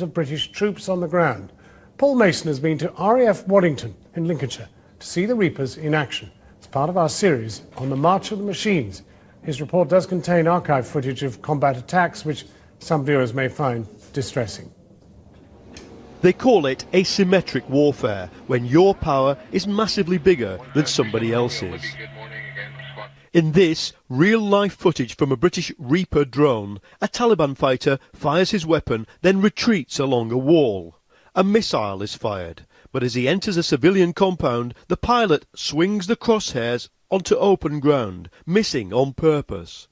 of British troops on the ground. Paul Mason has been to RAF Waddington in Lincolnshire to see the Reapers in action as part of our series on the March of the Machines. His report does contain archive footage of combat attacks, which some viewers may find distressing. They call it asymmetric warfare, when your power is massively bigger than somebody else's. In this real-life footage from a British Reaper drone, a Taliban fighter fires his weapon, then retreats along a wall. A missile is fired, but as he enters a civilian compound, the pilot swings the crosshairs onto open ground, missing on purpose.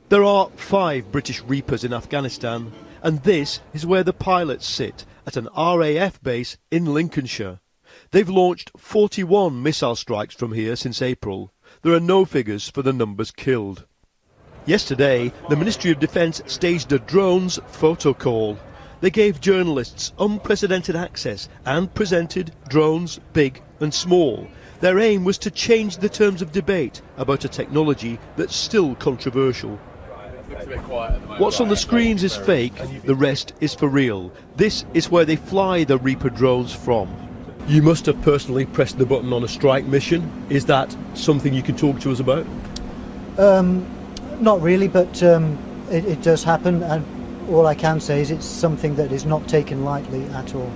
There are 5 British Reapers in Afghanistan, and this is where the pilots sit, at an RAF base in Lincolnshire. They've launched 41 missile strikes from here since April. There are no figures for the numbers killed. Yesterday, the Ministry of Defence staged a drones photo call. They gave journalists unprecedented access and presented drones big and small. Their aim was to change the terms of debate about a technology that's still controversial. What's on the screens is fake, the rest is for real. This is where they fly the Reaper drones from. You must have personally pressed the button on a strike mission. Is that something you can talk to us about? Not really, but it does happen, and all I can say is it's something that is not taken lightly at all.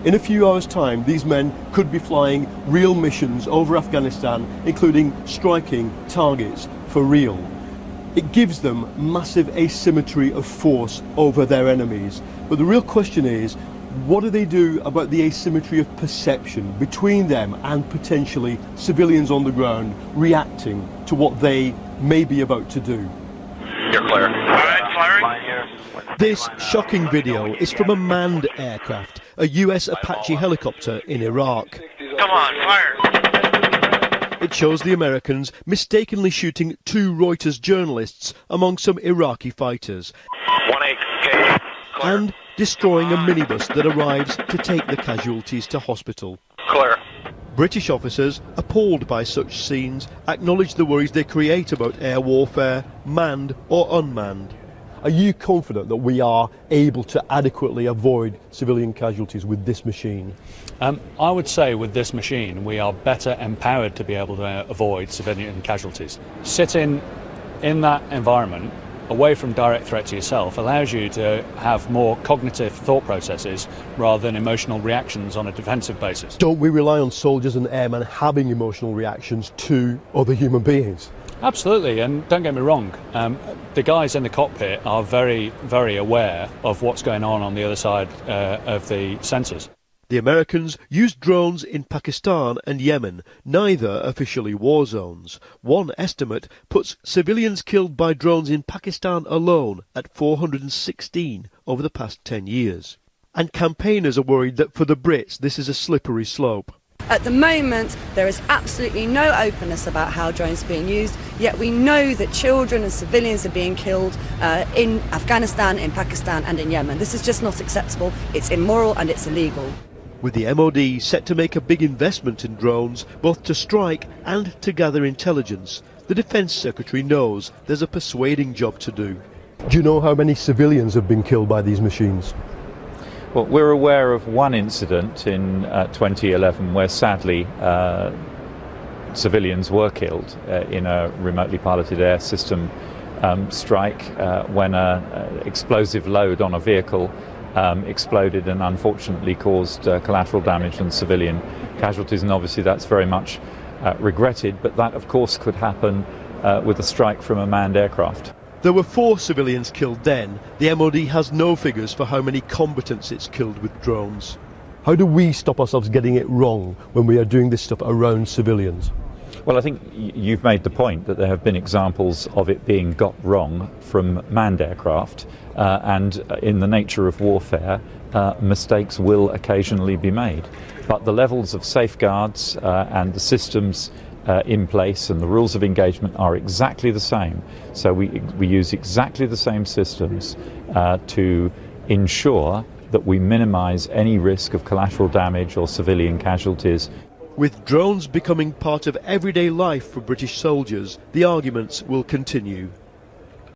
In a few hours' time, these men could be flying real missions over Afghanistan, including striking targets for real. It gives them massive asymmetry of force over their enemies. But the real question is, what do they do about the asymmetry of perception between them and potentially civilians on the ground reacting to what they may be about to do? You're clear. All right, firing. This shocking video is from a manned aircraft, a US Apache helicopter in Iraq. Come on, fire. It shows the Americans mistakenly shooting 2 Reuters journalists among some Iraqi fighters. 1-8, and destroying a minibus that arrives to take the casualties to hospital. Clear. British officers, appalled by such scenes, acknowledge the worries they create about air warfare, manned or unmanned. Are you confident that we are able to adequately avoid civilian casualties with this machine? I would say with this machine we are better empowered to be able to avoid civilian casualties. Sitting in that environment, away from direct threat to yourself, allows you to have more cognitive thought processes rather than emotional reactions on a defensive basis. Don't we rely on soldiers and airmen having emotional reactions to other human beings? Absolutely, and don't get me wrong, the guys in the cockpit are very, very aware of what's going on the other side of the sensors. The Americans used drones in Pakistan and Yemen, neither officially war zones. One estimate puts civilians killed by drones in Pakistan alone at 416 over the past 10 years. And campaigners are worried that for the Brits this is a slippery slope. At the moment, there is absolutely no openness about how drones are being used, yet we know that children and civilians are being killed in Afghanistan, in Pakistan and in Yemen. This is just not acceptable, it's immoral and it's illegal. With the MOD set to make a big investment in drones, both to strike and to gather intelligence, the Defence Secretary knows there's a persuading job to do. Do you know how many civilians have been killed by these machines? Well, we're aware of one incident in 2011 where sadly civilians were killed in a remotely piloted air system strike when an explosive load on a vehicle exploded and unfortunately caused collateral damage and civilian casualties, and obviously that's very much regretted, but that of course could happen with a strike from a manned aircraft. There were 4 civilians killed then. The MOD has no figures for how many combatants it's killed with drones. How do we stop ourselves getting it wrong when we are doing this stuff around civilians? Well, I think you've made the point that there have been examples of it being got wrong from manned aircraft, and in the nature of warfare, mistakes will occasionally be made. But the levels of safeguards and the systems in place and the rules of engagement are exactly the same. So we use exactly the same systems to ensure that we minimise any risk of collateral damage or civilian casualties. With drones becoming part of everyday life for British soldiers, the arguments will continue.